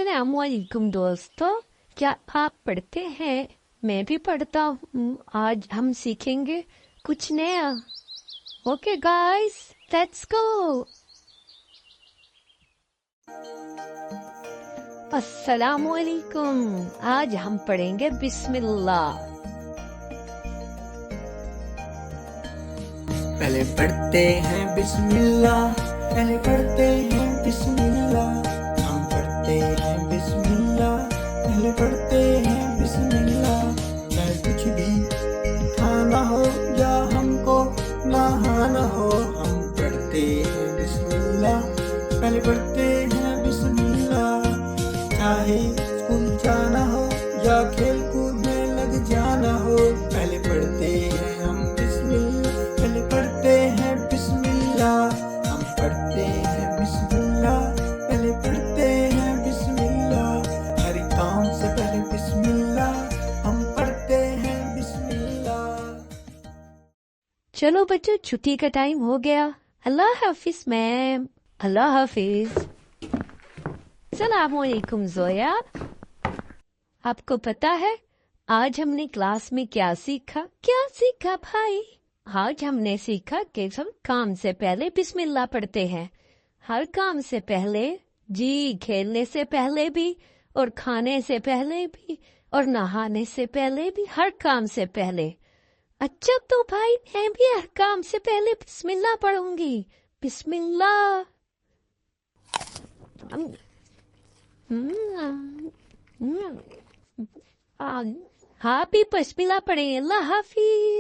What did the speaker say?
अस्सलाम वालेकुम दोस्तों, क्या आप पढ़ते हैं? मैं भी पढ़ता हूँ। आज हम सीखेंगे कुछ नया। Okay guys, let's go. अस्सलाम वालेकुम। आज हम पढ़ेंगे बिस्मिल्लाह। पहले पढ़ते हैं बिस्मिल्लाह, पहले पढ़ते हैं बिस्मिल्लाह, हम पढ़ते हैं बिस्मिल्लाह, पहले पढ़ते हैं बिस्मिल्लाह। चाहे कुछ भी खाना हो या हमको नहाना हो, हम पढ़ते हैं बिस्मिल्लाह, पहले पढ़ते हैं बिस्मिल्लाह। चाहे स्कूल जाना हो या खेल कूद में लग जाना हो, पहले पढ़ते हैं हम बिस्मिल्लाह, पहले पढ़ते हैं बिस्मिल्लाह, हम पढ़ते हैं बिस्मिल्लाह, पहले पढ़ते हैं बिस्मिल्लाह। हर काम से पहले बिस्मिल्लाह, हम पढ़ते हैं बिस्मिल्लाह। चलो बच्चों, छुट्टी का टाइम हो गया। अल्लाह हाफिज मैम। अल्लाह हाफिज। अस्सलाम वालेकुम जोया। आपको पता है आज हमने क्लास में क्या सीखा? क्या सीखा भाई? आज हमने सीखा कि हम काम से पहले बिस्मिल्लाह पढ़ते हैं। हर काम से पहले, जी, खेलने से पहले भी, और खाने से पहले भी, और नहाने से पहले भी, हर काम से पहले। अच्छा तो भाई, मैं भी हर काम से पहले बिस्मिल्लाह पढ़ूंगी। बिस्मिल्लाह। हाँ भी बिस्मिल्लाह पढ़ें। अल्लाह हाफिज।